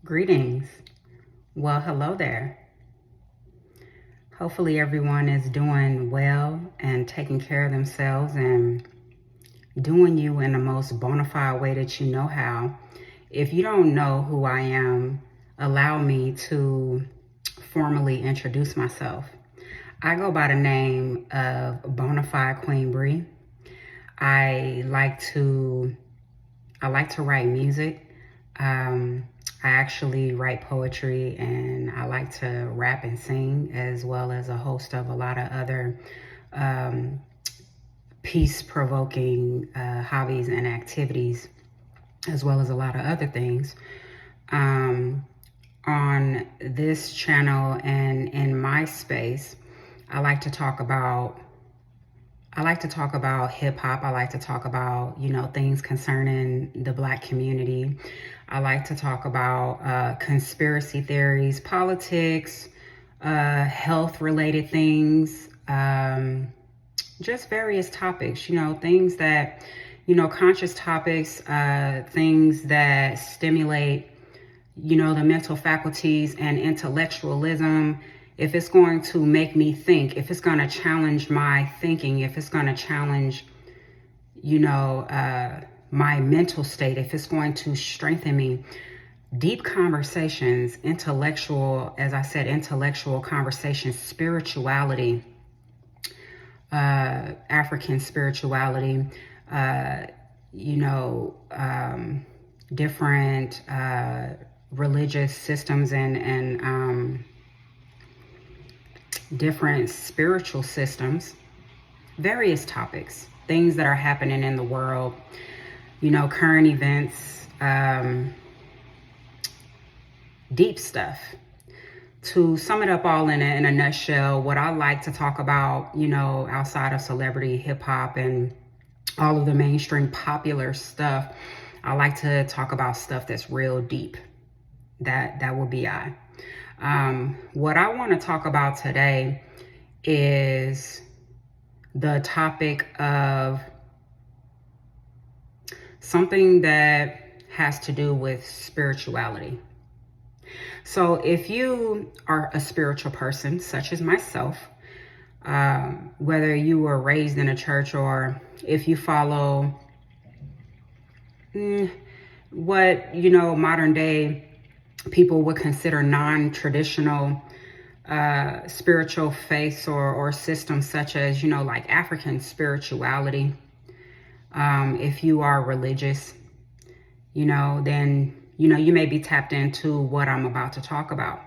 Greetings. Well, hello there. Hopefully everyone is doing well and taking care of themselves and doing you in the most bona fide way that you know how. If you don't know who I am, allow me to formally introduce myself. I go by the name of Bonafide Queen Bree. I like to write music. Um, I actually write poetry and I like to rap and sing, as well as a host of a lot of other um, peace-provoking hobbies and activities, as well as a lot of other things. Um, on this channel and in my space, I like to talk about hip hop. I like to talk about, things concerning the Black community. I like to talk about conspiracy theories, politics, health related things, just various topics, things that, conscious topics, things that stimulate, the mental faculties and intellectualism. If it's going to make me think, if it's going to challenge my thinking, if it's going to challenge, my mental state, if it's going to strengthen me, deep conversations, intellectual, as I said, intellectual conversations, spirituality, African spirituality, different religious systems and different spiritual systems, various topics, things that are happening in the world, current events, deep stuff. To sum it up all in a nutshell, what I like to talk about, outside of celebrity, hip hop, and all of the mainstream popular stuff, I like to talk about stuff that's real deep. That would be I. What I want to talk about today is the topic of something that has to do with spirituality. So if you are a spiritual person, such as myself, whether you were raised in a church or if you follow what, modern day people would consider non-traditional spiritual faiths or systems, such as, like African spirituality. If you are religious, then, you may be tapped into what I'm about to talk about.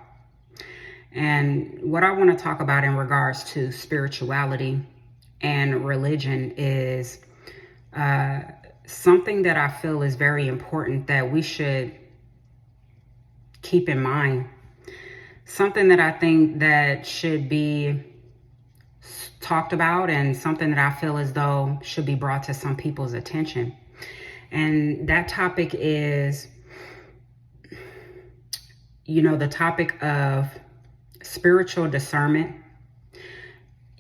And what I want to talk about in regards to spirituality and religion is something that I feel is very important that we should keep in mind. Something that I think that should be talked about and something that I feel as though should be brought to some people's attention. And that topic is, the topic of spiritual discernment,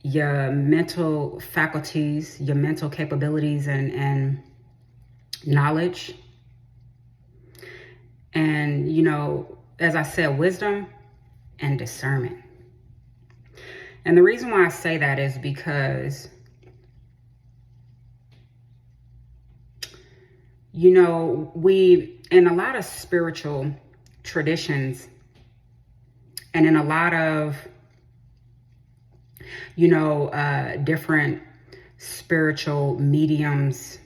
your mental faculties, your mental capabilities and knowledge. And, as I said, wisdom and discernment. And the reason why I say that is because, we, in a lot of spiritual traditions and in a lot of, different spiritual mediums,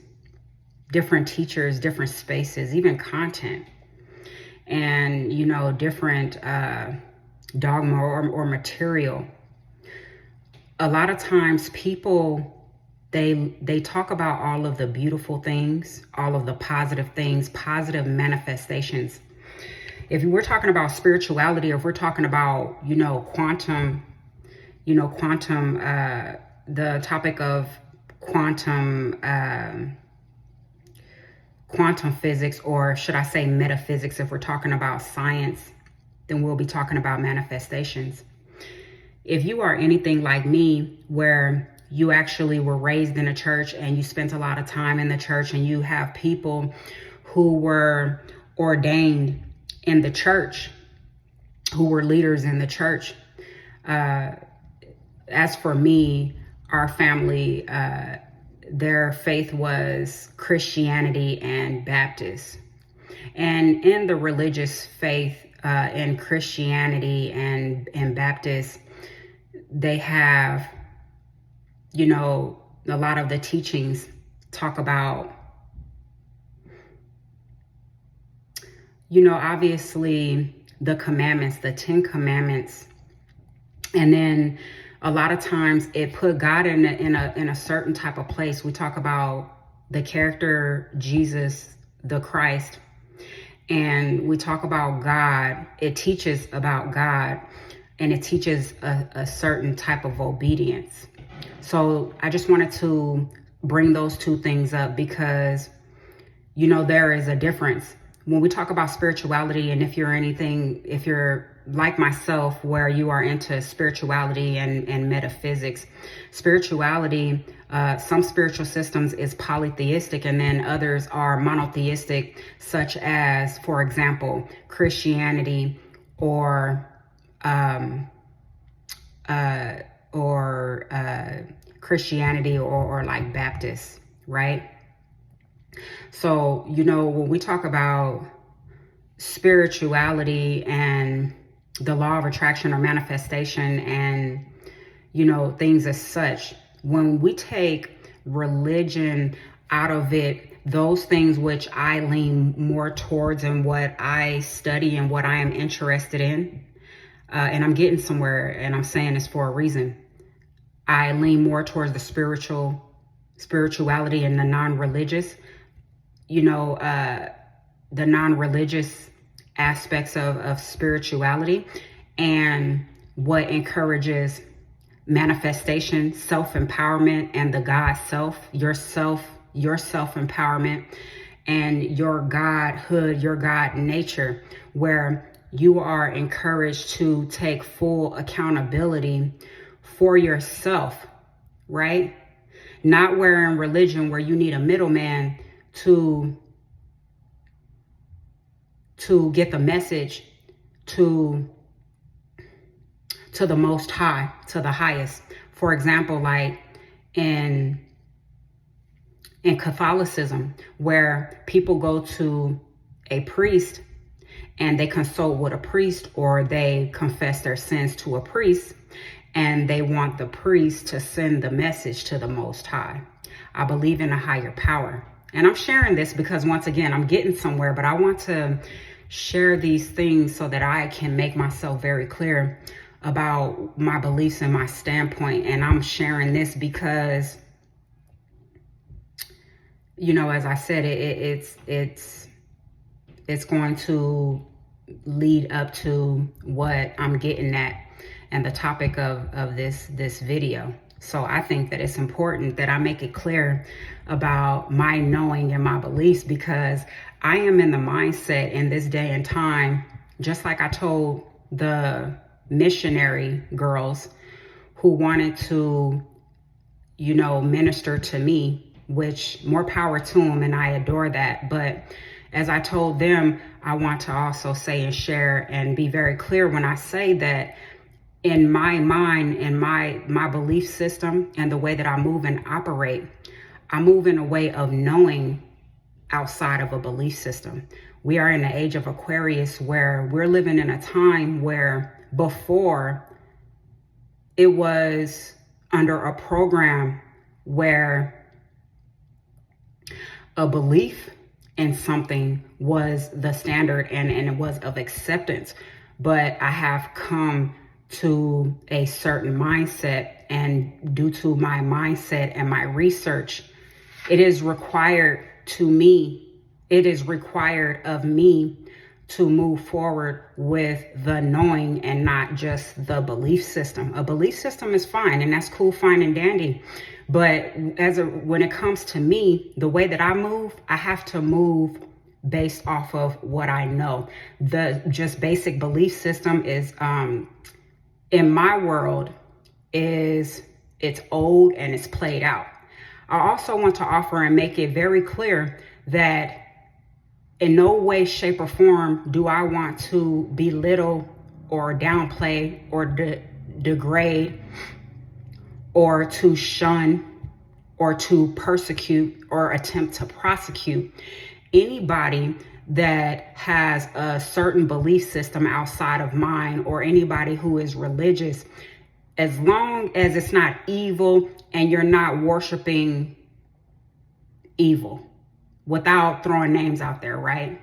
different teachers, different spaces, even content, and, different dogma or material. A lot of times people, they talk about all of the beautiful things, all of the positive things, positive manifestations. If we're talking about spirituality, or if we're talking about, quantum, the topic of quantum physics, or should I say metaphysics, if we're talking about science, then we'll be talking about manifestations. If you are anything like me, where you actually were raised in a church and you spent a lot of time in the church and you have people who were ordained in the church, who were leaders in the church. As for me, our family, their faith was Christianity and Baptist. And in the religious faith, in Christianity and Baptist, they have, you know, a lot of the teachings talk about, you know, obviously the commandments, the 10 commandments. And then a lot of times it put God in a certain type of place. We talk about the character Jesus, the Christ, and we talk about God. It teaches about God, and it teaches a certain type of obedience. So I just wanted to bring those two things up because, you know, there is a difference. When we talk about spirituality, and if you're like myself, where you are into spirituality and metaphysics, spirituality, some spiritual systems is polytheistic, and then others are monotheistic, such as, for example, Christianity or Christianity or like Baptist, right? So, you know, when we talk about spirituality and the law of attraction or manifestation and, you know, things as such, when we take religion out of it, those things which I lean more towards and what I study and what I am interested in, and I'm getting somewhere, and I'm saying this for a reason, I lean more towards the spirituality and the non-religious, you know, the non-religious aspects of spirituality, and what encourages manifestation, self-empowerment, and the God self, your self-empowerment, and your Godhood, your God nature, where you are encouraged to take full accountability for yourself, right? Not where in religion where you need a middleman to get the message to the Most High, to the highest. For example, like in Catholicism, where people go to a priest and they consult with a priest, or they confess their sins to a priest, and they want the priest to send the message to the Most High. I believe in a higher power. And I'm sharing this because, once again, I'm getting somewhere, but I want to share these things so that I can make myself very clear about my beliefs and my standpoint. And I'm sharing this because, you know, as I said, it's going to lead up to what I'm getting at and the topic of this video. So I think that it's important that I make it clear about my knowing and my beliefs, because I am in the mindset in this day and time, just like I told the missionary girls who wanted to, you know, minister to me, which more power to them, and I adore that. But as I told them, I want to also say and share and be very clear when I say that in my mind and my belief system and the way that I move and operate, I move in a way of knowing outside of a belief system. We are in the age of Aquarius, where we're living in a time where before it was under a program where a belief in something was the standard and it was of acceptance. But I have come to a certain mindset, and due to my mindset and my research, it is required of me to move forward with the knowing and not just the belief system. A belief system is fine, and that's cool, fine, and dandy. But when it comes to me, the way that I move, I have to move based off of what I know. The just basic belief system is, in my world, it's old and it's played out. I also want to offer and make it very clear that in no way, shape, or form do I want to belittle or downplay or degrade or to shun or to persecute or attempt to prosecute anybody that has a certain belief system outside of mine, or anybody who is religious, as long as it's not evil and you're not worshiping evil, without throwing names out there, right?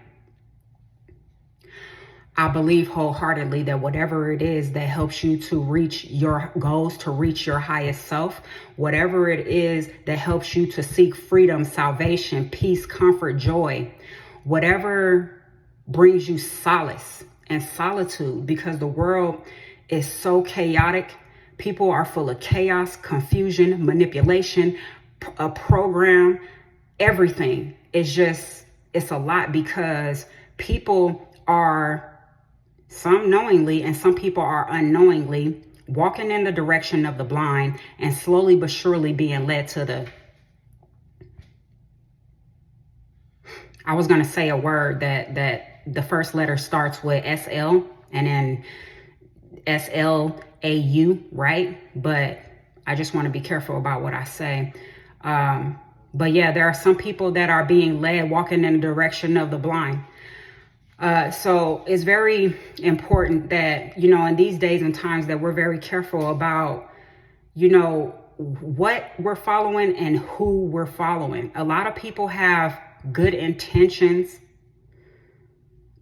I believe wholeheartedly that whatever it is that helps you to reach your goals, to reach your highest self, whatever it is that helps you to seek freedom, salvation, peace, comfort, joy, whatever brings you solace and solitude, because the world is so chaotic. People are full of chaos, confusion, manipulation, a program, everything. It's a lot, because people are, some knowingly and some people are unknowingly, walking in the direction of the blind and slowly but surely being led to the, I was going to say a word that the first letter starts with SL and then SLAU, right? But I just want to be careful about what I say. But yeah, there are some people that are being led, walking in the direction of the blind. So it's very important that, in these days and times, that we're very careful about, what we're following and who we're following. A lot of people have good intentions,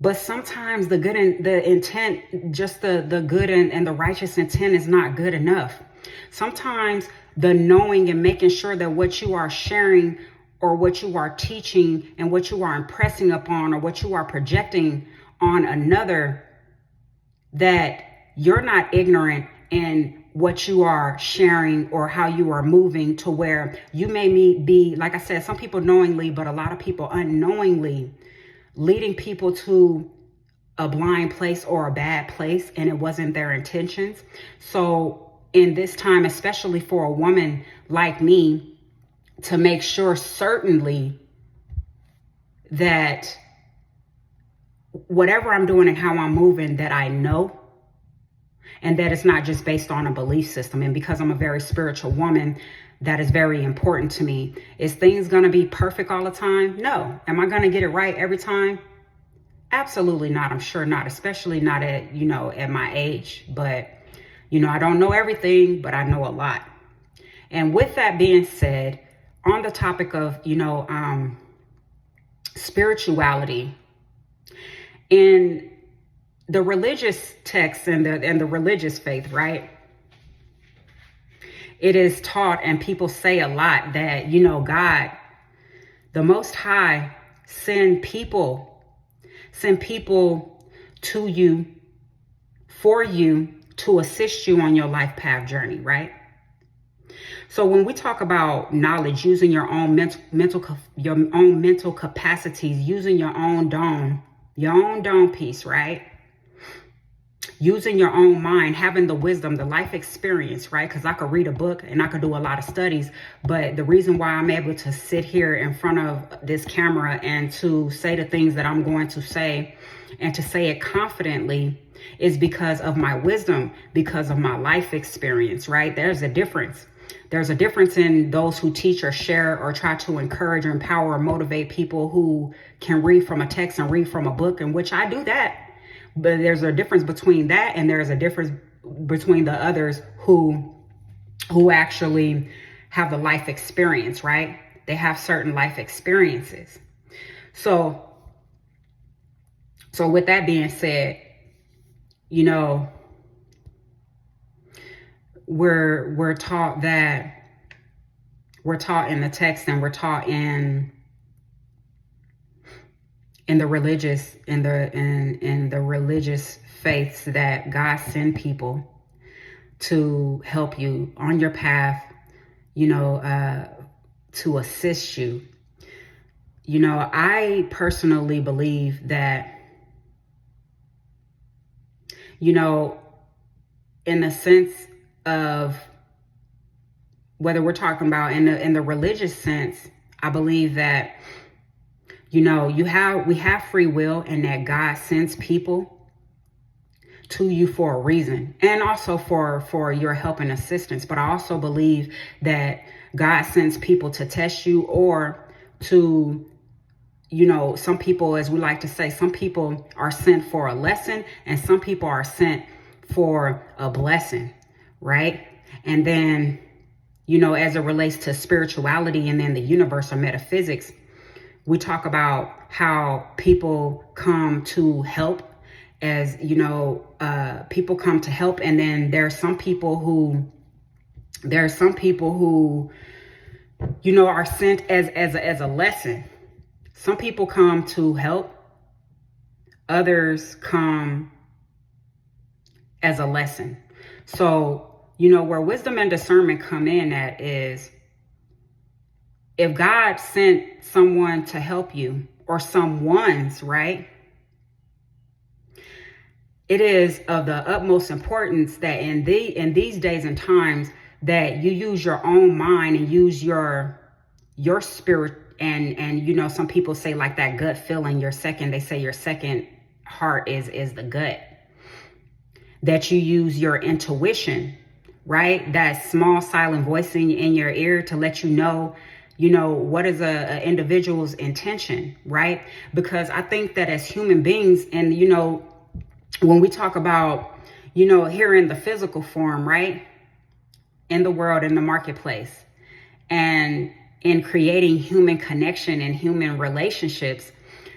but sometimes the good and the intent, just the good and the righteous intent is not good enough. Sometimes the knowing and making sure that what you are sharing or what you are teaching and what you are impressing upon or what you are projecting on another, that you're not ignorant in what you are sharing or how you are moving, to where you may be, like I said, some people knowingly, but a lot of people unknowingly leading people to a blind place or a bad place, and it wasn't their intentions. So in this time, especially for a woman like me, to make sure certainly that whatever I'm doing and how I'm moving, that I know, and that it's not just based on a belief system. And because I'm a very spiritual woman, that is very important to me. Is things going to be perfect all the time? No. Am I going to get it right every time? Absolutely not. I'm sure not, especially not at, at my age. But, I don't know everything, but I know a lot. And with that being said, on the topic of, spirituality, in the religious text and the religious faith, right? It is taught, and people say a lot, that, God, the Most High, send people to you, for you, to assist you on your life path journey, right? So when we talk about knowledge, using your own mental capacities, using your own dome piece, right? Using your own mind, having the wisdom, the life experience, right? Because I could read a book and I could do a lot of studies, but the reason why I'm able to sit here in front of this camera and to say the things that I'm going to say, and to say it confidently, is because of my wisdom, because of my life experience, right? There's a difference. There's a difference in those who teach or share or try to encourage or empower or motivate people who can read from a text and read from a book, in which I do that. But there's a difference between that, and there's a difference between the others who actually have the life experience, right? They have certain life experiences. So with that being said, we're taught in the text, and we're taught in the religious faiths, that God send people to help you on your path, to assist you. I personally believe that, in the sense of, whether we're talking about in the religious sense, I believe that You know, we have free will, and that God sends people to you for a reason, and also for your help and assistance. But I also believe that God sends people to test you, or to, you know, some people, as we like to say, some people are sent for a lesson, and some people are sent for a blessing, right? And then, you know, as it relates to spirituality and then the universe or metaphysics, we talk about how people come to help, as you know, people come to help, and then there are some people who you know, are sent as a lesson. Some people come to help, others come as a lesson. So, you know, where wisdom and discernment come in at is, if God sent someone to help you, or someone's, right? It is of the utmost importance that in these days and times, that you use your own mind and use your spirit, and you know, some people say, like, that gut feeling, they say your second heart is the gut. That you use your intuition, right? That small silent voice in your ear to let you know what is a individual's intention, right? Because I think that as human beings, and you know, when we talk about, you know, here in the physical form, right, in the world, in the marketplace, and in creating human connection and human relationships,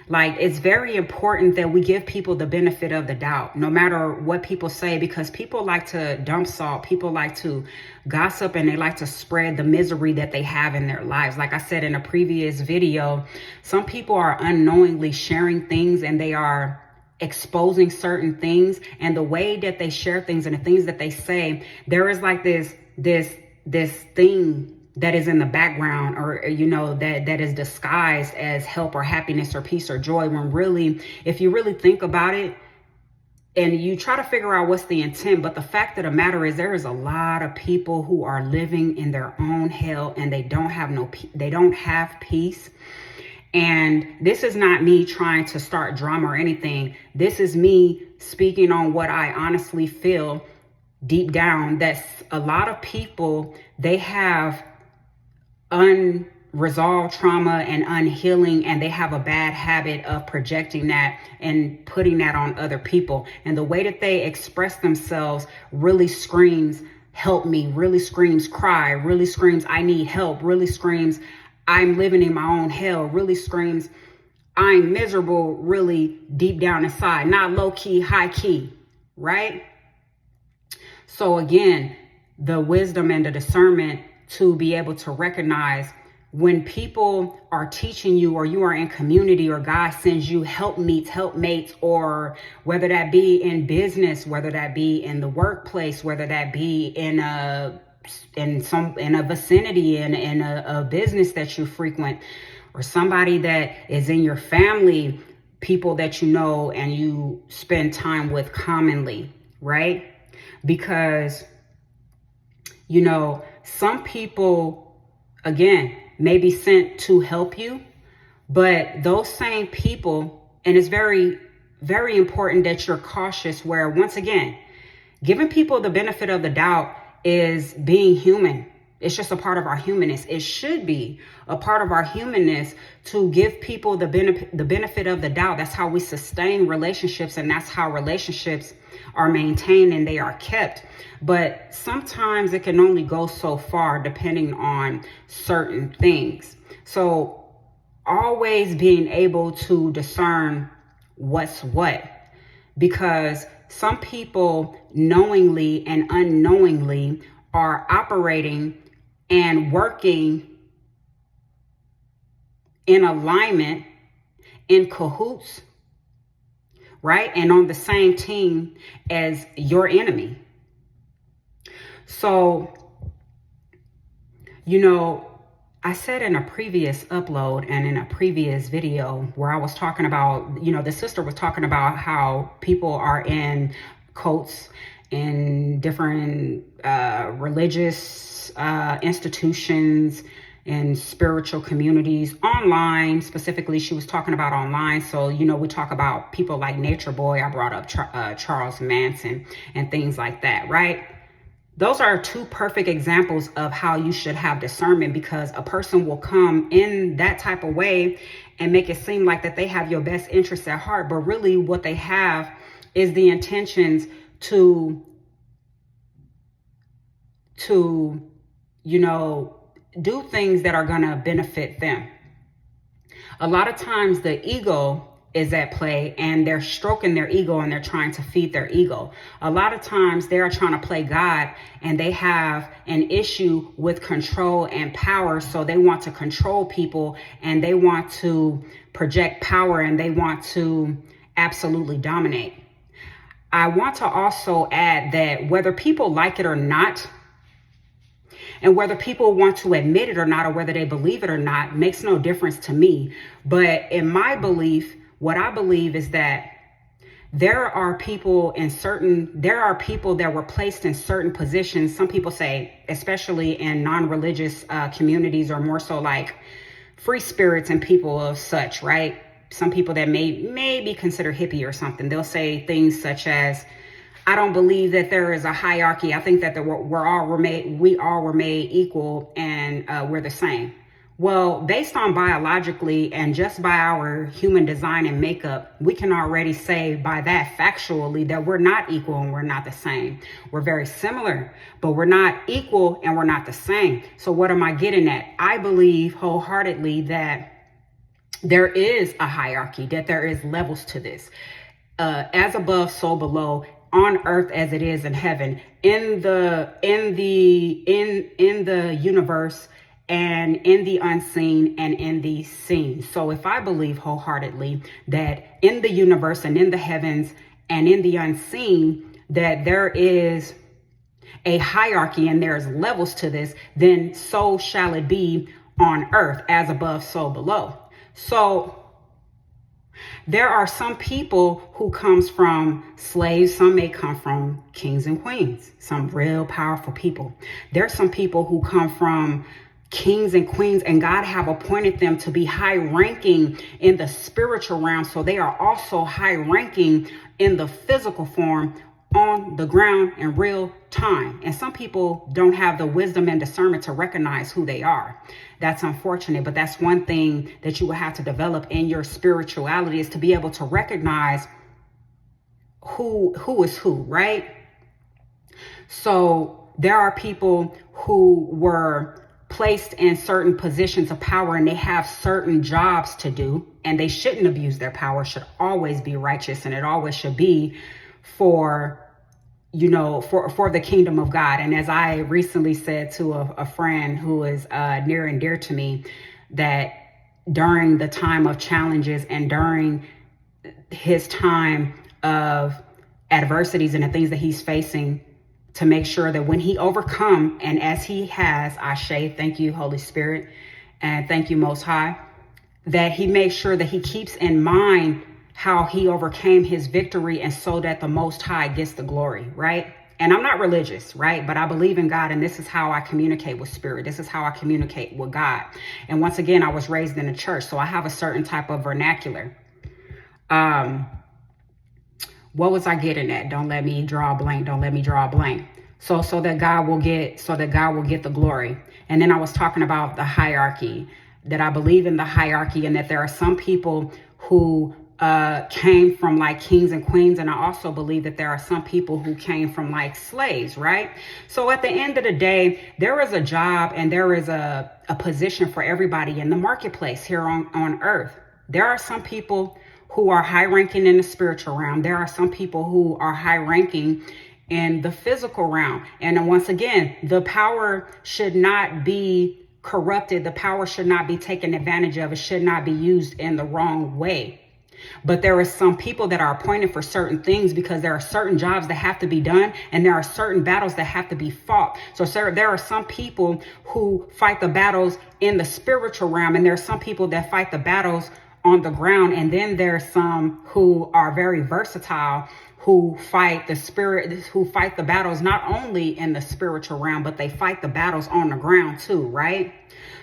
like, it's very important that we give people the benefit of the doubt, no matter what people say, because people like to dump salt, people like to gossip, and they like to spread the misery that they have in their lives. Like I said in a previous video, some people are unknowingly sharing things, and they are exposing certain things, and the way that they share things and the things that they say, there is like this thing that is in the background, or you know, that is disguised as help or happiness or peace or joy, when really, if you really think about it and you try to figure out what's the intent, but the fact of the matter is, there is a lot of people who are living in their own hell, and they don't have peace. And this is not me trying to start drama or anything. This is me speaking on what I honestly feel deep down, that a lot of people, they have unresolved trauma and unhealing, and they have a bad habit of projecting that and putting that on other people. And the way that they express themselves really screams, help me, really screams, cry, really screams, I need help, really screams, I'm living in my own hell, really screams, I'm miserable, really deep down inside, not low key, high key, right? So again, the wisdom and the discernment to be able to recognize when people are teaching you, or you are in community, or God sends you helpmates, or whether that be in business, whether that be in the workplace, whether that be in a vicinity, in a business that you frequent, or somebody that is in your family, people that you know and you spend time with commonly, right? Because, you know, some people, again, may be sent to help you, but those same people, and it's very, very important that you're cautious, where, once again, giving people the benefit of the doubt is being human. It's just a part of our humanness. It should be a part of our humanness to give people the benefit of the doubt. That's how we sustain relationships, and that's how relationships are maintained and they are kept. But sometimes it can only go so far depending on certain things. So always being able to discern what's what, because some people knowingly and unknowingly are operating and working in alignment, in cahoots, right? And on the same team as your enemy. So, you know, I said in a previous upload and in a previous video where I was talking about, you know, the sister was talking about how people are in cults, in different religious institutions, in spiritual communities online. Specifically, she was talking about online. So, we talk about people like Nature Boy. I brought up Charles Manson and things like that, right? Those are two perfect examples of how you should have discernment, because a person will come in that type of way and make it seem like that they have your best interests at heart. But really what they have is the intentions to do things that are going to benefit them. A lot of times the ego is at play, and they're stroking their ego and they're trying to feed their ego. A lot of times they're trying to play God, and they have an issue with control and power. So they want to control people, and they want to project power, and they want to absolutely dominate. I want to also add that whether people like it or not, and whether people want to admit it or not, or whether they believe it or not, makes no difference to me. But in my belief, what I believe is that there are people that were placed in certain positions. Some people say, especially in non-religious communities, or more so like free spirits and people of such, right? Some people that may be considered hippie or something, they'll say things such as, I don't believe that there is a hierarchy. I think that we all were made equal, and we're the same. Well, based on biologically and just by our human design and makeup, we can already say by that factually that we're not equal and we're not the same. We're very similar, but we're not equal and we're not the same. So what am I getting at? I believe wholeheartedly that there is a hierarchy, that there is levels to this. As above, so below, on earth as it is in heaven, in the universe, and in the unseen and in the seen. So if I believe wholeheartedly that in the universe and in the heavens and in the unseen, that there is a hierarchy and there's levels to this, then so shall it be on earth, as above, so below. So there are some people who comes from slaves. Some may come from kings and queens, some real powerful people. There are some people who come from kings and queens, and God have appointed them to be high ranking in the spiritual realm. So they are also high ranking in the physical form on the ground in real time. And some people don't have the wisdom and discernment to recognize who they are. That's unfortunate, but that's one thing that you will have to develop in your spirituality, is to be able to recognize who is who, right? So there are people who were placed in certain positions of power, and they have certain jobs to do, and they shouldn't abuse their power. It should always be righteous, and it always should be for the kingdom of God. And as I recently said to a friend who is near and dear to me, that during the time of challenges and during his time of adversities and the things that he's facing, to make sure that when he overcome, and as he has, Ashe, thank you, Holy Spirit, and thank you, Most High, that he makes sure that he keeps in mind how he overcame his victory, and so that the Most High gets the glory, right? And I'm not religious, right? But I believe in God, and this is how I communicate with spirit. This is how I communicate with God. And once again, I was raised in a church, so I have a certain type of vernacular. What was I getting at? Don't let me draw a blank. Don't let me draw a blank. So that God will get the glory. And then I was talking about the hierarchy, that I believe in the hierarchy, and that there are some people who came from like kings and queens. And I also believe that there are some people who came from like slaves, right? So at the end of the day, there is a job and there is a position for everybody in the marketplace here on earth. There are some people who are high ranking in the spiritual realm. There are some people who are high ranking in the physical realm. And once again, the power should not be corrupted. The power should not be taken advantage of. It should not be used in the wrong way. But there are some people that are appointed for certain things, because there are certain jobs that have to be done, and there are certain battles that have to be fought. So there are some people who fight the battles in the spiritual realm, and there are some people that fight the battles on the ground. And then there's some who are very versatile, who fight who fight the battles not only in the spiritual realm, but they fight the battles on the ground too, right?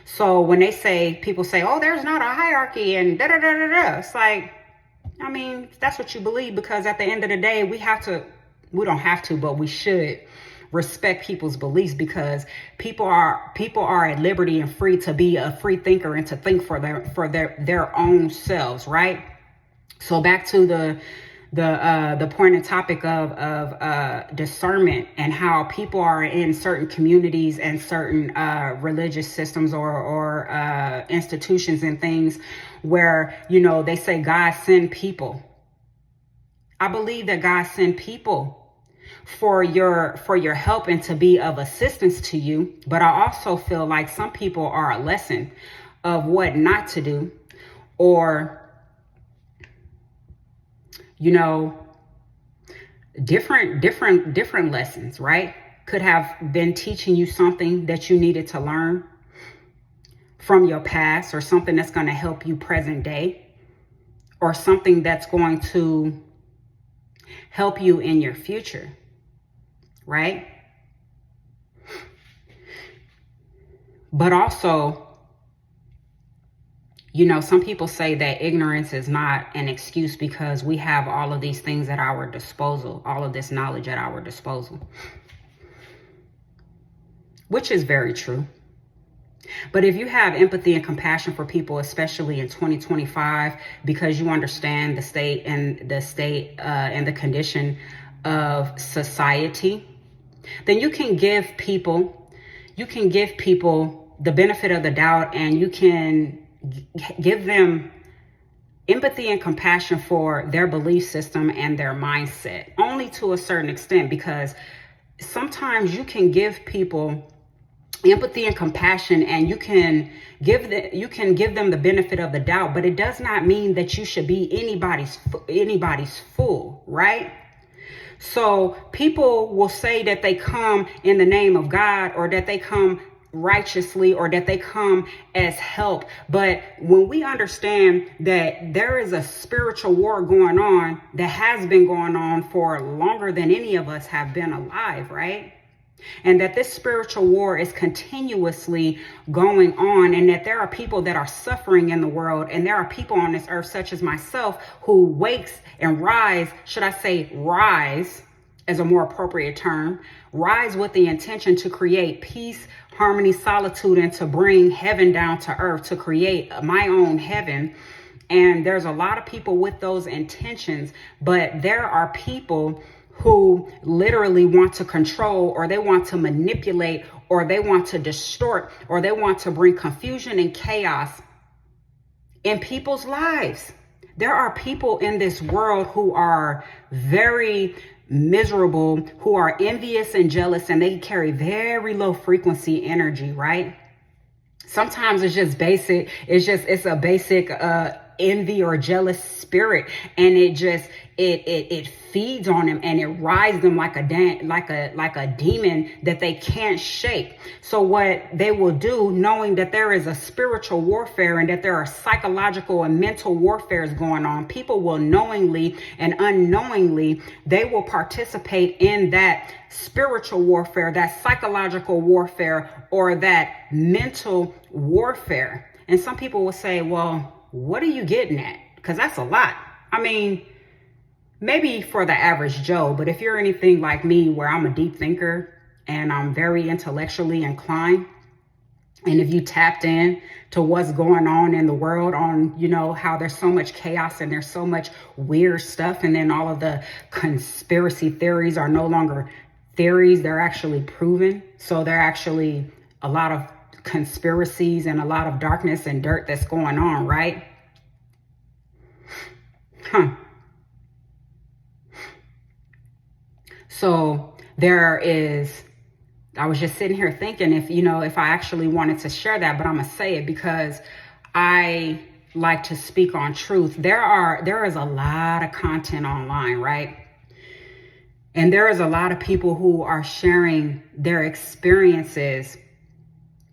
So when people say, oh, there's not a hierarchy and da da da da da, it's like, I mean, that's what you believe, because at the end of the day, we don't have to, but we should respect people's beliefs, because people are at liberty and free to be a free thinker and to think for their own selves, right? So back to the point and topic of discernment, and how people are in certain communities and certain religious systems or institutions and things where, they say God send people. I believe that God send people for your help and to be of assistance to you. But I also feel like some people are a lesson of what not to do, or different lessons, right? Could have been teaching you something that you needed to learn from your past, or something that's going to help you present day, or something that's going to help you in your future, right? But also, some people say that ignorance is not an excuse, because we have all of these things at our disposal, all of this knowledge at our disposal, which is very true. But if you have empathy and compassion for people, especially in 2025, because you understand the state and the condition of society, then you can give people the benefit of the doubt, and you can give them empathy and compassion for their belief system and their mindset, only to a certain extent, because sometimes you can give people empathy and compassion, and you can give them the benefit of the doubt, but it does not mean that you should be anybody's fool, right? So people will say that they come in the name of God, or that they come righteously, or that they come as help. But when we understand that there is a spiritual war going on, that has been going on for longer than any of us have been alive, right? And that this spiritual war is continuously going on, and that there are people that are suffering in the world, and there are people on this earth, such as myself, who wakes and rise as a more appropriate term, rise with the intention to create peace, harmony, solitude, and to bring heaven down to earth, to create my own heaven. And there's a lot of people with those intentions, but there are people who literally want to control, or they want to manipulate, or they want to distort, or they want to bring confusion and chaos in people's lives. There are people in this world who are very miserable, who are envious and jealous, and they carry very low frequency energy, right? Sometimes it's just basic. It's a basic envy or jealous spirit, and it feeds on them, and it rides them like a demon that they can't shake. So what they will do, knowing that there is a spiritual warfare and that there are psychological and mental warfares going on, people will knowingly and unknowingly, they will participate in that spiritual warfare, that psychological warfare, or that mental warfare. And some people will say, well, what are you getting at? Because that's a lot. I mean, maybe for the average Joe, but if you're anything like me, where I'm a deep thinker and I'm very intellectually inclined, and if you tapped in to what's going on in the world, on, how there's so much chaos and there's so much weird stuff, and then all of the conspiracy theories are no longer theories, they're actually proven. So they're actually a lot of conspiracies and a lot of darkness and dirt that's going on, right? So I was just sitting here thinking, if I actually wanted to share that, but I'm gonna say it because I like to speak on truth. There is a lot of content online, right? And there is a lot of people who are sharing their experiences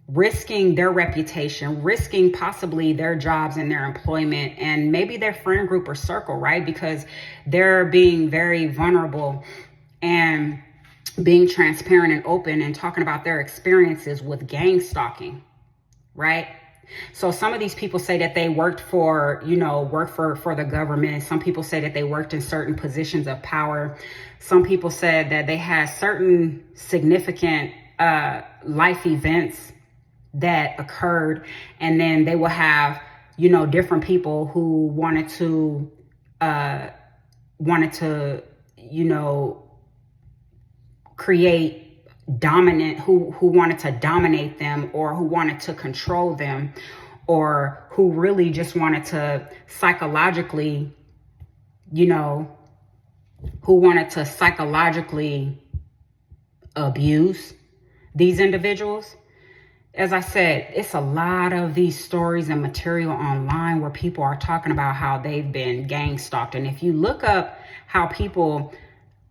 risking their reputation, risking possibly their jobs and their employment and maybe their friend group or circle, right? Because they're being very vulnerable and being transparent and open and talking about their experiences with gang stalking, right? So some of these people say that they worked for, for the government. Some people say that they worked in certain positions of power. Some people said that they had certain significant life events that occurred, and then they will have, different people who wanted to, create dominant, who wanted to dominate them, or who wanted to control them, or who really just wanted to psychologically abuse these individuals. As I said, it's a lot of these stories and material online where people are talking about how they've been gang stalked. And if you look up how people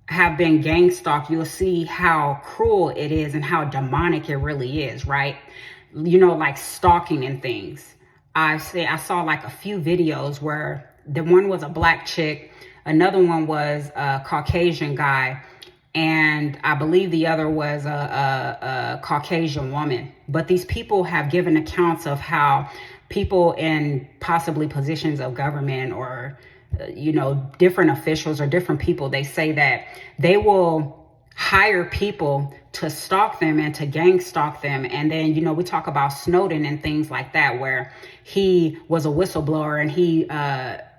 have been gang stalked, you'll see how cruel it is and how demonic it really is, right? Like stalking and things. I saw like a few videos where the one was a black chick, another one was a Caucasian guy, and I believe the other was a Caucasian woman. But these people have given accounts of how people in possibly positions of government or different officials or different people, they say that they will hire people to stalk them and to gang stalk them. And then, we talk about Snowden and things like that, where he was a whistleblower and he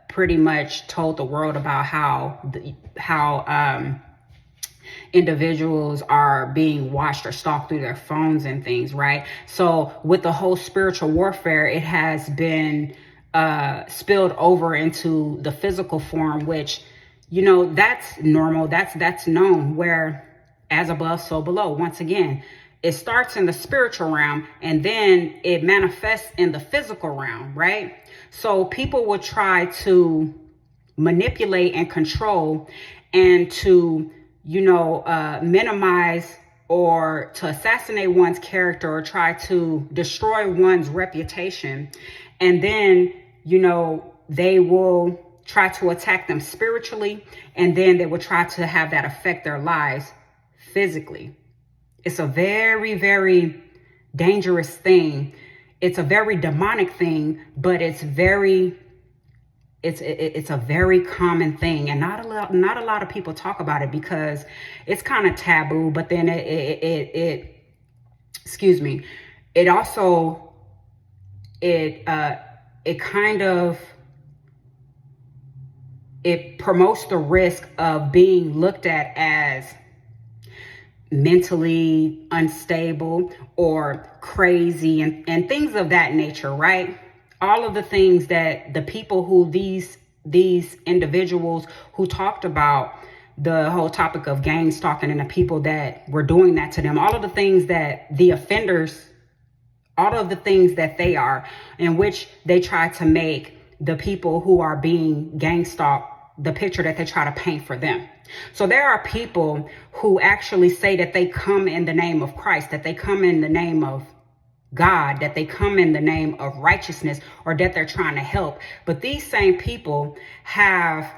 pretty much told the world about how individuals are being watched or stalked through their phones and things, right? So with the whole spiritual warfare, it has been spilled over into the physical form, which, that's normal. That's known, where as above, so below. Once again, it starts in the spiritual realm and then it manifests in the physical realm, right? So people will try to manipulate and control and to, minimize or to assassinate one's character or try to destroy one's reputation. And then, they will try to attack them spiritually, and then they will try to have that affect their lives physically. It's a very, very dangerous thing. It's a very demonic thing, but it's a very common thing, and not a lot of people talk about it because it's kind of taboo. But then it also it promotes the risk of being looked at as mentally unstable or crazy and things of that nature, right? All of the things that the people who these individuals who talked about the whole topic of gang stalking and the people that were doing that to them, all of the things that the offenders, all of the things that they are, in which they try to make the people who are being gang stalked the picture that they try to paint for them. So there are people who actually say that they come in the name of Christ, that they come in the name of God, that they come in the name of righteousness, or that they're trying to help. But these same people have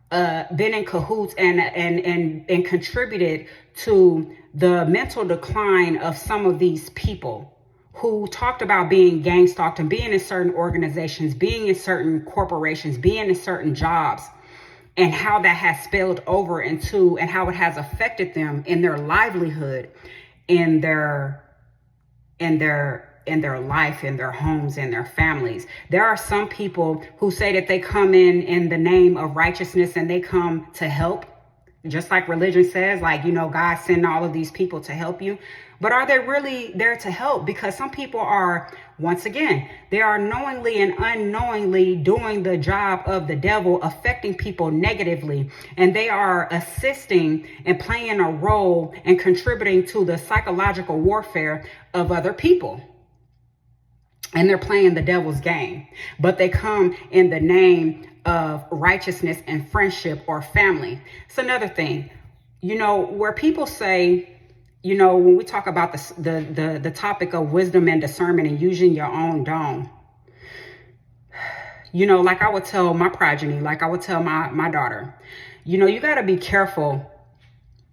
been in cahoots and contributed to the mental decline of some of these people who talked about being gang stalked and being in certain organizations, being in certain corporations, being in certain jobs, and how that has spilled over into and how it has affected them in their livelihood, in their life, in their homes, in their families. There are some people who say that they come in the name of righteousness and they come to help, just like religion says, like, God sent all of these people to help you. But are they really there to help? Because some people are, once again, they are knowingly and unknowingly doing the job of the devil, affecting people negatively. And they are assisting and playing a role and contributing to the psychological warfare of other people. And they're playing the devil's game. But they come in the name of righteousness and friendship or family. It's another thing, where people say you know, when we talk about the topic of wisdom and discernment and using your own dome, you know, like I would tell my progeny, like I would tell my daughter, you know, you got to be careful.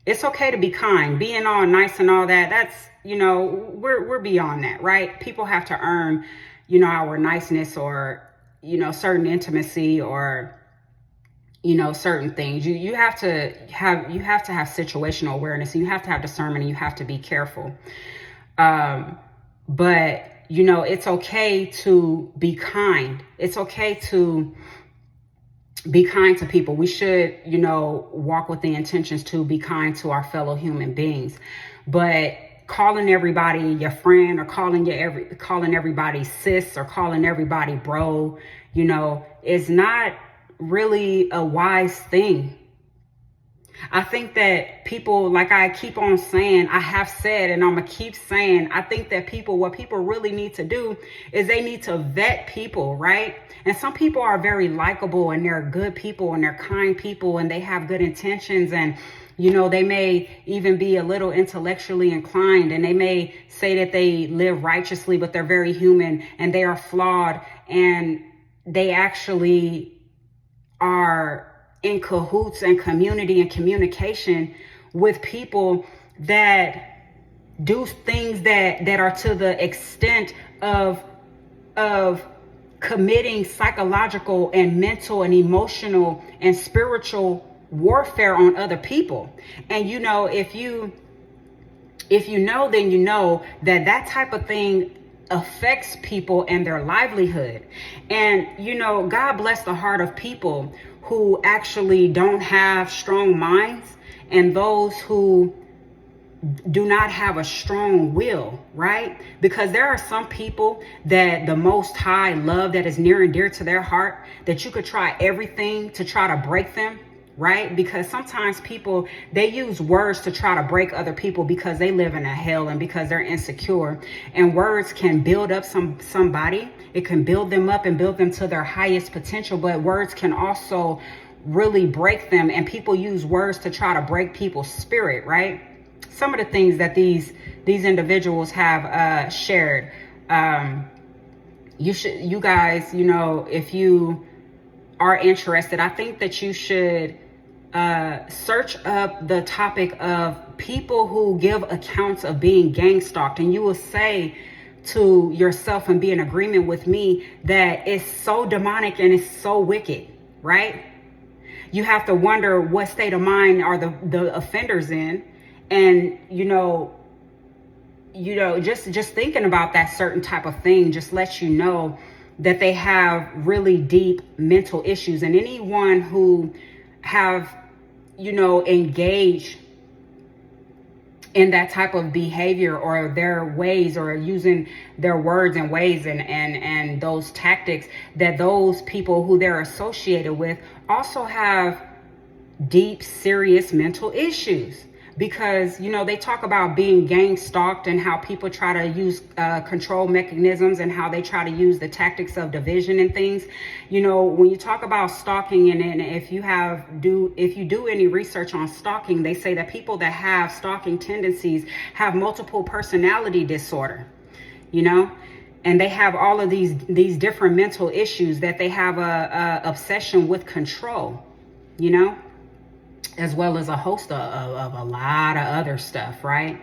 It's okay to be kind, being all nice and all that. That's, you know, we're beyond that, right? People have to earn, you know, our niceness, or, you know, certain intimacy, or, you know, certain things. You have to have situational awareness, and you have to have discernment, and you have to be careful. But you know, it's okay to be kind. It's okay to be kind to people. We should, you know, walk with the intentions to be kind to our fellow human beings. But calling everybody your friend, or calling everybody sis, or calling everybody bro, you know, is not really a wise thing. I think that people, like I keep on saying, I have said, and I'm going to keep saying, I think that what people really need to do is they need to vet people, right? And some people are very likable, and they're good people, and they're kind people, and they have good intentions, and you know, they may even be a little intellectually inclined, and they may say that they live righteously, but they're very human, and they are flawed, and they actually are in cahoots and community and communication with people that do things that are to the extent of committing psychological and mental and emotional and spiritual warfare on other people. And you know, if you know, then you know that type of thing affects people and their livelihood. And you know, God bless the heart of people who actually don't have strong minds, and those who do not have a strong will, right? Because there are some people that the Most High love, that is near and dear to their heart, that you could try everything to try to break them, right? Because sometimes people, they use words to try to break other people because they live in a hell and because they're insecure. And words can build up somebody. It can build them up and build them to their highest potential, but words can also really break them. And people use words to try to break people's spirit, right? Some of the things that these individuals have shared. You guys, you know, if you are interested, I think that you should search up the topic of people who give accounts of being gang stalked, and you will say to yourself and be in agreement with me that it's so demonic and it's so wicked, right? You have to wonder what state of mind are the offenders in. And you know, just thinking about that certain type of thing just lets you know that they have really deep mental issues. And anyone who have, you know, engaged in that type of behavior, or their ways, or using their words and ways and those tactics, that those people who they're associated with also have deep, serious mental issues. Because, you know, they talk about being gang stalked and how people try to use control mechanisms, and how they try to use the tactics of division and things. You know, when you talk about stalking, and if you do any research on stalking, they say that people that have stalking tendencies have multiple personality disorder, you know, and they have all of these different mental issues, that they have a obsession with control, you know, as well as a host of a lot of other stuff, right?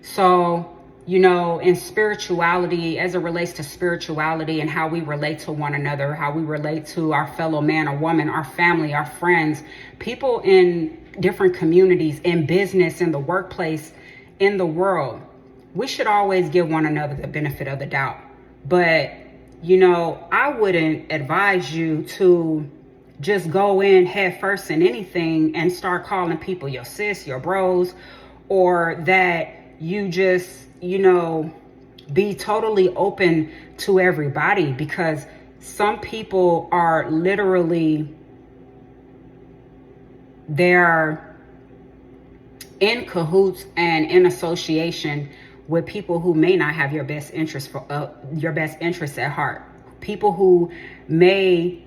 So, you know, in spirituality, as it relates to spirituality and how we relate to one another, how we relate to our fellow man or woman, our family, our friends, people in different communities, in business, in the workplace, in the world, we should always give one another the benefit of the doubt. But, you know, I wouldn't advise you to just go in head first in anything and start calling people your sis, your bros, or that you just, you know, be totally open to everybody. Because some people are literally, they're in cahoots and in association with people who may not have your best interest at heart. People who may,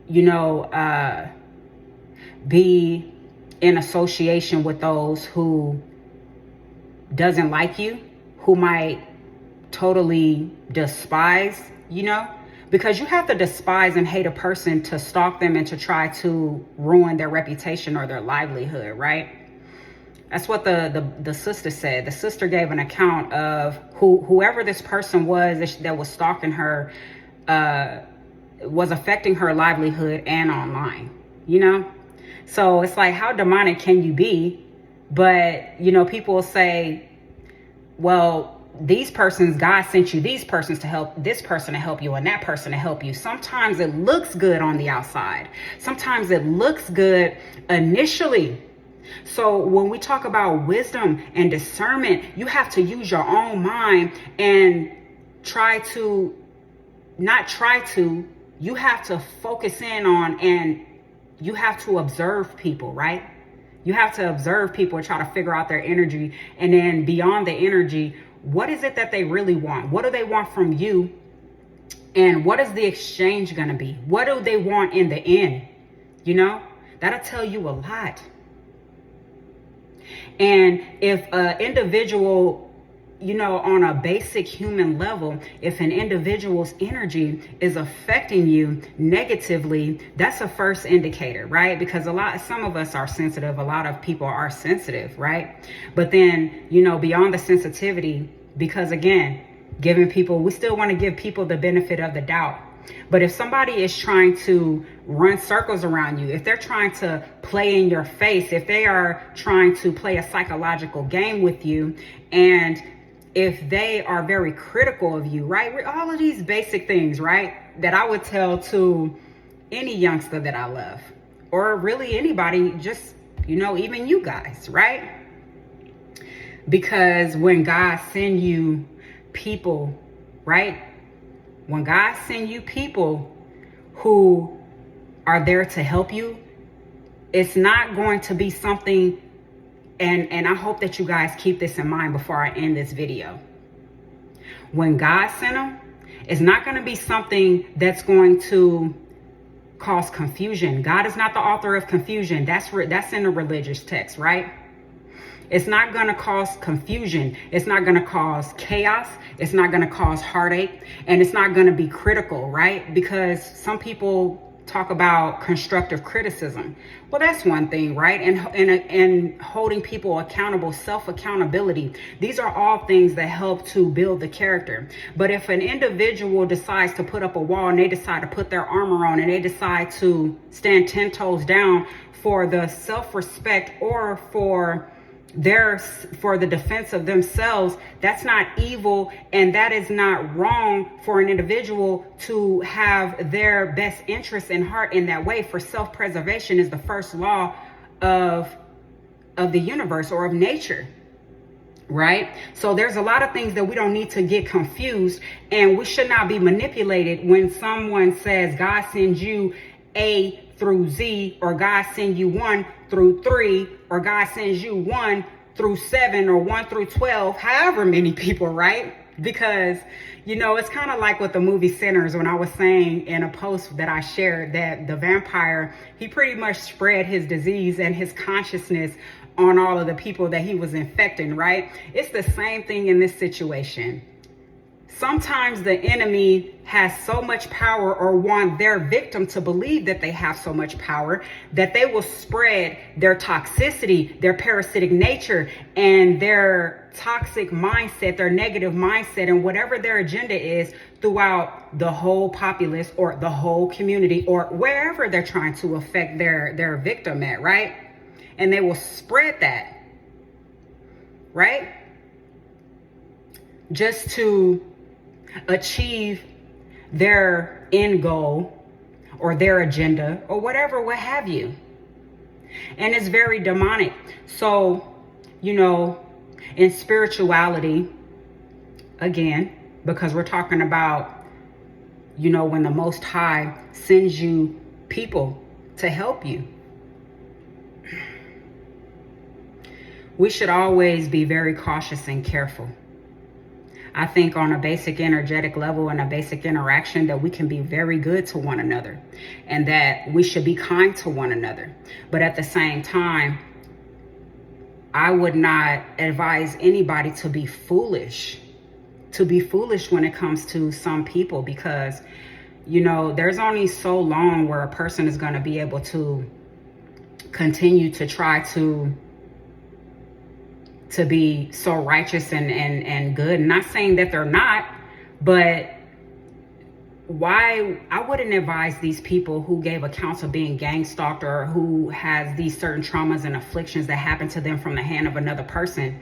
you know, be in association with those who doesn't like you, who might totally despise, because you have to despise and hate a person to stalk them and to try to ruin their reputation or their livelihood, right? That's what the sister said. The sister gave an account of whoever this person was that was stalking her, was affecting her livelihood and online, So it's like, how demonic can you be? But, people will say, well, God sent you these persons to help this person to help you and that person to help you. Sometimes it looks good on the outside. Sometimes it looks good initially. So when we talk about wisdom and discernment, you have to use your own mind and you have to focus in on, and you have to observe people, right? You have to observe people and try to figure out their energy. And then beyond the energy, what is it that they really want? What do they want from you? And what is the exchange going to be? What do they want in the end? That'll tell you a lot. And if an individual, on a basic human level, if an individual's energy is affecting you negatively, that's a first indicator, right? Because some of us are sensitive. A lot of people are sensitive, right? But then, beyond the sensitivity, because again, we still want to give people the benefit of the doubt. But if somebody is trying to run circles around you, if they're trying to play in your face, if they are trying to play a psychological game with you, and if they are very critical of you, right? All of these basic things, right? That I would tell to any youngster that I love, or really anybody, just, even you guys, right? Because when God send you people, right? When God send you people who are there to help you, it's not going to be something, and I hope that you guys keep this in mind before I end this video. When God sent them, it's not going to be something that's going to cause confusion. God is not the author of confusion. That's in the religious text, right? It's not going to cause confusion. It's not going to cause chaos. It's not going to cause heartache. And it's not going to be critical, right? Because some people talk about constructive criticism. Well, that's one thing, right? And holding people accountable, self-accountability. These are all things that help to build the character. But if an individual decides to put up a wall and they decide to put their armor on and they decide to stand 10 toes down for the self-respect or for the defense of themselves, that's not evil, and that is not wrong for an individual to have their best interests in heart in that way. For self-preservation is the first law of the universe or of nature, right? So there's a lot of things that we don't need to get confused, and we should not be manipulated when someone says God sends you A through Z, or God sends you 1 through 3, or God sends you 1 through 7 or 1 through 12, however many people, right? Because, it's kind of like with the movie Sinners, when I was saying in a post that I shared that the vampire, he pretty much spread his disease and his consciousness on all of the people that he was infecting, right? It's the same thing in this situation. Sometimes the enemy has so much power, or want their victim to believe that they have so much power, that they will spread their toxicity, their parasitic nature, and their toxic mindset, their negative mindset, and whatever their agenda is throughout the whole populace or the whole community or wherever they're trying to affect their victim at, right? And they will spread that, right? Just to achieve their end goal or their agenda or whatever, what have you. And it's very demonic. So, in spirituality, again, because we're talking about, when the Most High sends you people to help you, we should always be very cautious and careful. I think on a basic energetic level and a basic interaction that we can be very good to one another, and that we should be kind to one another. But at the same time, I would not advise anybody to be foolish when it comes to some people, because, you know, there's only so long where a person is going to be able to continue to try to be so righteous and good. Not saying that they're not, but why I wouldn't advise these people who gave accounts of being gang stalked, or who has these certain traumas and afflictions that happen to them from the hand of another person,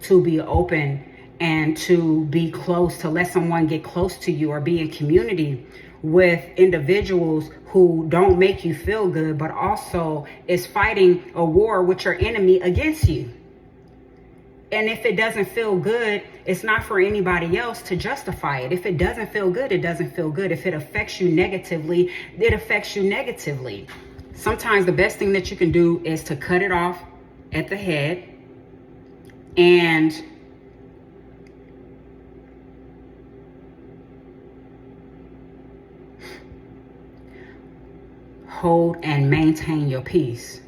to be open and to be close, to let someone get close to you, or be in community with individuals who don't make you feel good, but also is fighting a war with your enemy against you. And if it doesn't feel good, it's not for anybody else to justify it. If it doesn't feel good, it doesn't feel good. If it affects you negatively, it affects you negatively. Sometimes the best thing that you can do is to cut it off at the head and hold and maintain your peace.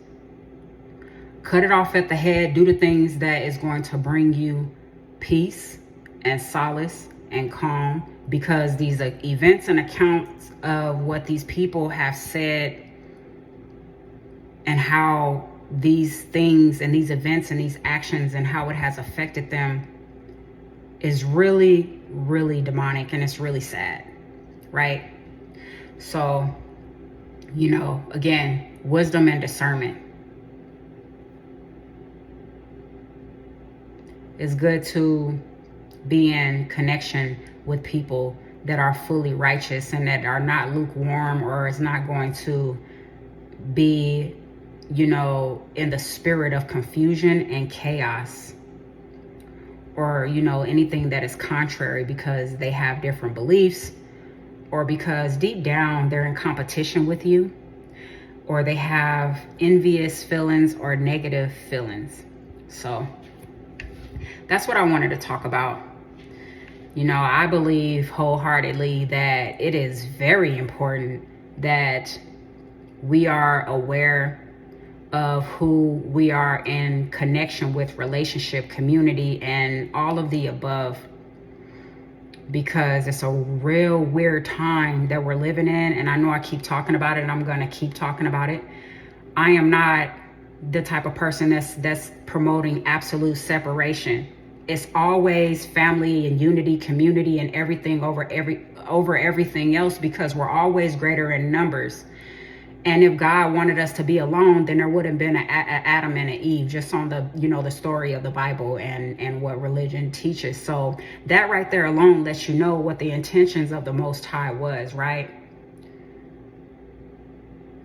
Cut it off at the head. Do the things that is going to bring you peace and solace and calm, because these events and accounts of what these people have said and how these things and these events and these actions and how it has affected them is really, really demonic, and it's really sad, right? So, you know, again, wisdom and discernment. It's good to be in connection with people that are fully righteous and that are not lukewarm, or is not going to be, you know, in the spirit of confusion and chaos, or, you know, anything that is contrary, because they have different beliefs, or because deep down they're in competition with you, or they have envious feelings or negative feelings. So that's what I wanted to talk about. You know, I believe wholeheartedly that it is very important that we are aware of who we are in connection with, relationship, community, and all of the above, because it's a real weird time that we're living in. And I know I keep talking about it, and I'm going to keep talking about it. I am not the type of person that's promoting absolute separation. It's always family and unity, community, and everything over everything else, because we're always greater in numbers. And if God wanted us to be alone, then there would have been an Adam and an Eve, just on the, you know, the story of the Bible and what religion teaches. So that right there alone lets you know what the intentions of the Most High was, right?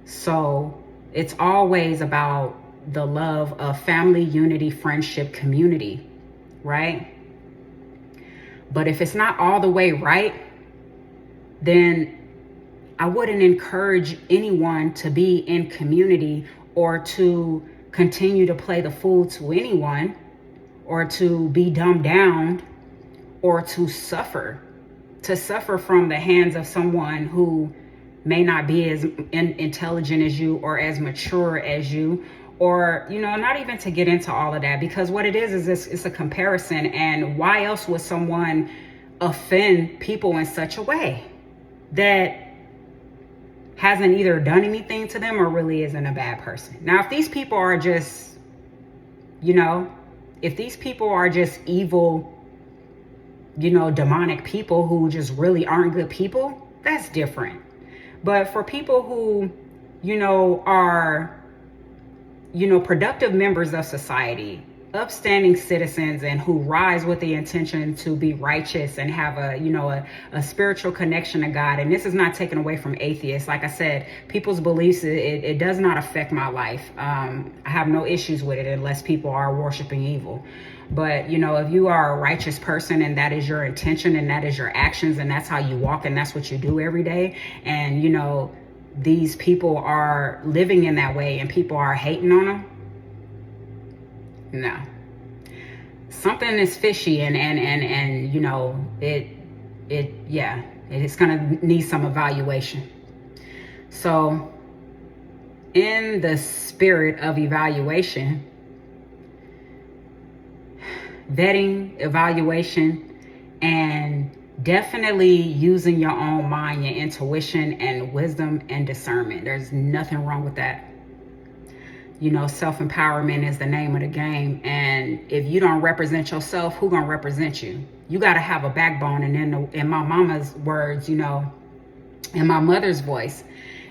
So it's always about the love of family, unity, friendship, community, right? But if it's not all the way right, then I wouldn't encourage anyone to be in community, or to continue to play the fool to anyone, or to be dumbed down, or to suffer from the hands of someone who may not be as intelligent as you, or as mature as you, or, you know, not even to get into all of that, because what it is it's a comparison. And why else would someone offend people in such a way that hasn't either done anything to them or really isn't a bad person? Now, if these people are just, you know, if these people are just evil, you know, demonic people who just really aren't good people, that's different. But for people who, you know, are, you know, productive members of society, upstanding citizens, and who rise with the intention to be righteous and have a, you know, a spiritual connection to God. And this is not taken away from atheists. Like I said, people's beliefs, it does not affect my life. I have no issues with it unless people are worshiping evil. But, you know, if you are a righteous person and that is your intention and that is your actions and that's how you walk and that's what you do every day, and, you know, these people are living in that way and people are hating on them, no, something is fishy, and you know, it's gonna need some evaluation. So in the spirit of evaluation, vetting, evaluation, and definitely using your own mind, your intuition, and wisdom and discernment. There's nothing wrong with that. You know, self-empowerment is the name of the game. And if you don't represent yourself, who gonna represent you? You got to have a backbone. And in my mama's words, you know, in my mother's voice,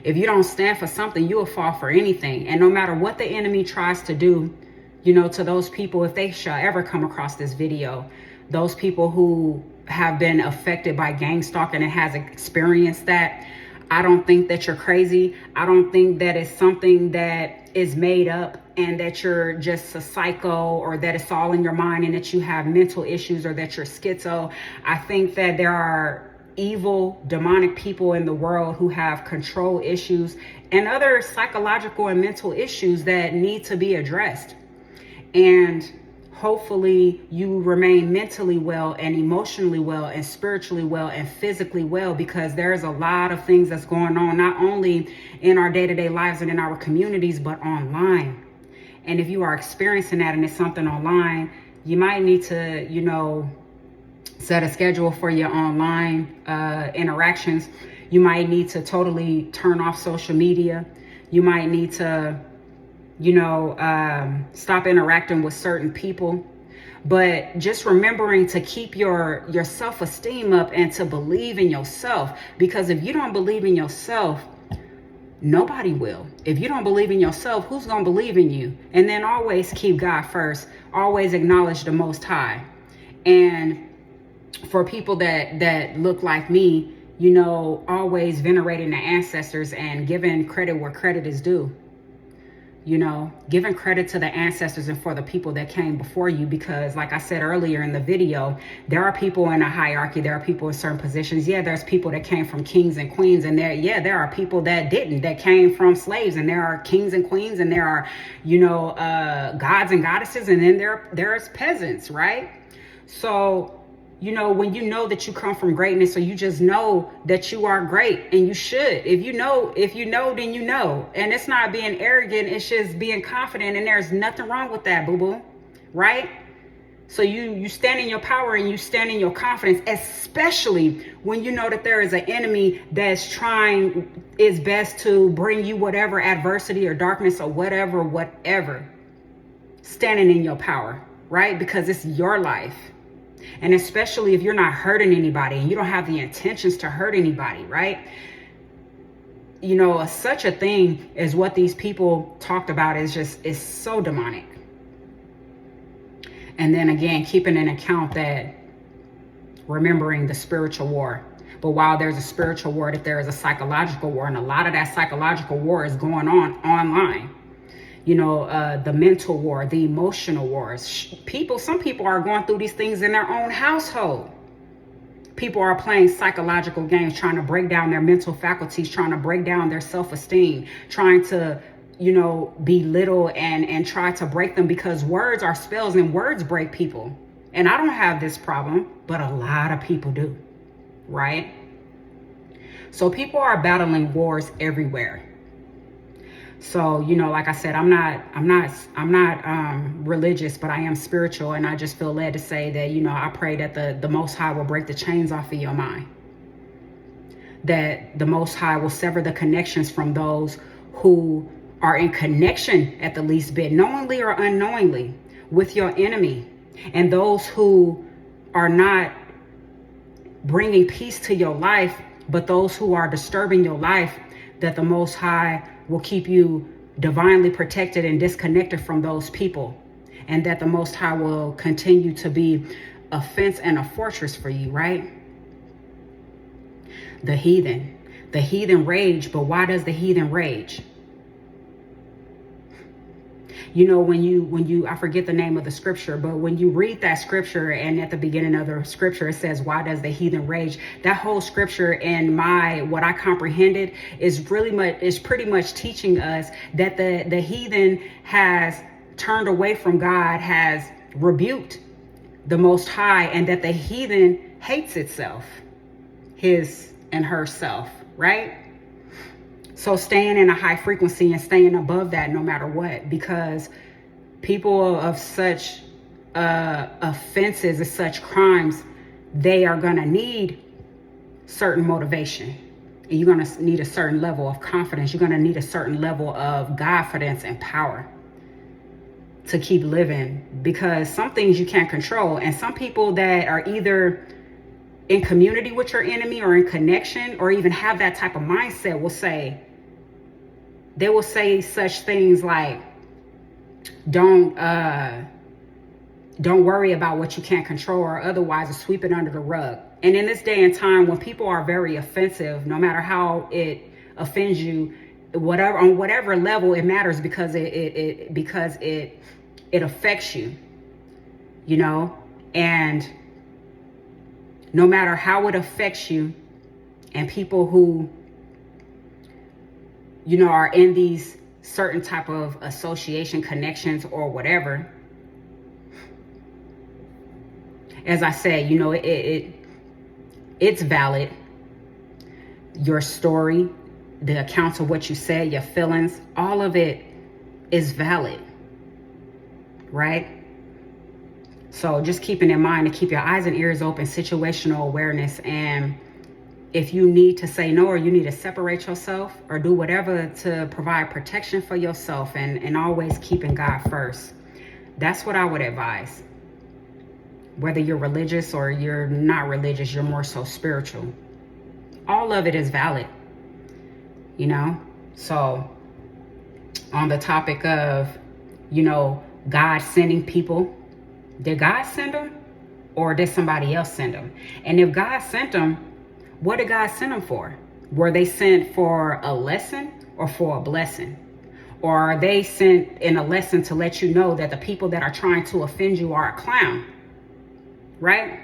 if you don't stand for something, you will fall for anything. And no matter what the enemy tries to do, you know, to those people, if they shall ever come across this video, those people who have been affected by gang stalking and has experienced that, I don't think that you're crazy. I don't think that it's something that is made up and that you're just a psycho, or that it's all in your mind and that you have mental issues, or that you're schizo. I think that there are evil, demonic people in the world who have control issues and other psychological and mental issues that need to be addressed. And hopefully you remain mentally well and emotionally well and spiritually well and physically well, because there's a lot of things that's going on, not only in our day-to-day lives and in our communities, but online. And if you are experiencing that and it's something online, you might need to, you know, set a schedule for your online interactions. You might need to totally turn off social media. You might need to, you know, stop interacting with certain people. But just remembering to keep your self-esteem up and to believe in yourself, because if you don't believe in yourself, nobody will. If you don't believe in yourself, who's gonna believe in you? And then always keep God first. Always acknowledge the Most High. And for people that look like me, you know, always venerating the ancestors and giving credit where credit is due. You know, giving credit to the ancestors and for the people that came before you, because like I said earlier in the video, there are people in a hierarchy, there are people in certain positions. Yeah, there's people that came from kings and queens, and there are people that didn't, that came from slaves, and there are kings and queens, and there are, you know, gods and goddesses, and then there's peasants, right? So, you know, when you know that you come from greatness, or you just know that you are great, and you should. If you know, then you know. And it's not being arrogant, it's just being confident, and there's nothing wrong with that, boo-boo, right? So you stand in your power and you stand in your confidence, especially when you know that there is an enemy that's trying its best to bring you whatever adversity or darkness or whatever. Standing in your power, right? Because it's your life. And especially if you're not hurting anybody and you don't have the intentions to hurt anybody, right? You know, such a thing as what these people talked about is so demonic. And then again, keeping in account that, remembering the spiritual war. But while there's a spiritual war, that there is a psychological war, and a lot of that psychological war is going on online. You know, the mental war, the emotional wars. Some people are going through these things in their own household. People are playing psychological games, trying to break down their mental faculties, trying to break down their self-esteem, trying to, you know, belittle and try to break them, because words are spells and words break people. And I don't have this problem, but a lot of people do, right? So people are battling wars everywhere. So, you know, like I said, I'm not religious, but I am spiritual. And I just feel led to say that, you know, I pray that the Most High will break the chains off of your mind. That the Most High will sever the connections from those who are in connection at the least bit, knowingly or unknowingly, with your enemy. And those who are not bringing peace to your life, but those who are disturbing your life, that the Most High will keep you divinely protected and disconnected from those people. And that the Most High will continue to be a fence and a fortress for you, right? The heathen rage, but why does the heathen rage? You know, when you, I forget the name of the scripture, but when you read that scripture, and at the beginning of the scripture, it says, why does the heathen rage? That whole scripture, in what I comprehended, is pretty much teaching us that the heathen has turned away from God, has rebuked the Most High, and that the heathen hates itself, his and herself, right? So staying in a high frequency and staying above that no matter what, because people of such offenses and such crimes, they are going to need certain motivation. And you're going to need a certain level of confidence. You're going to need a certain level of confidence and power to keep living, because some things you can't control. And some people that are either in community with your enemy or in connection or even have that type of mindset will say such things like, don't worry about what you can't control, or otherwise sweep it under the rug. And in this day and time, when people are very offensive, no matter how it offends you, on whatever level, it matters, because it affects you, and no matter how it affects you, and people who, are in these certain type of association connections or whatever, as I said, it's valid. Your story, the accounts of what you said, your feelings, all of it is valid, right? So just keeping in mind to keep your eyes and ears open, situational awareness. And if you need to say no, or you need to separate yourself or do whatever to provide protection for yourself, and always keeping God first, that's what I would advise. Whether you're religious or you're not religious, you're more so spiritual. All of it is valid, So on the topic of, God sending people, did God send them or did somebody else send them? And if God sent them, what did God send them for? Were they sent for a lesson or for a blessing? Or are they sent in a lesson to let you know that the people that are trying to offend you are a clown? Right?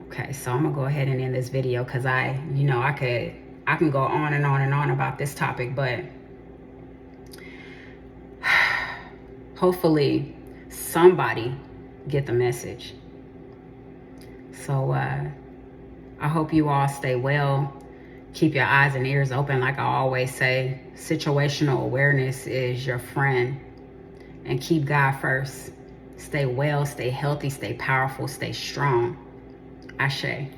Okay, so I'm gonna go ahead and end this video, because I can go on and on and on about this topic, but hopefully somebody get the message. So I hope you all stay well. Keep your eyes and ears open. Like I always say, situational awareness is your friend. And keep God first. Stay well, stay healthy, stay powerful, stay strong. Ashe.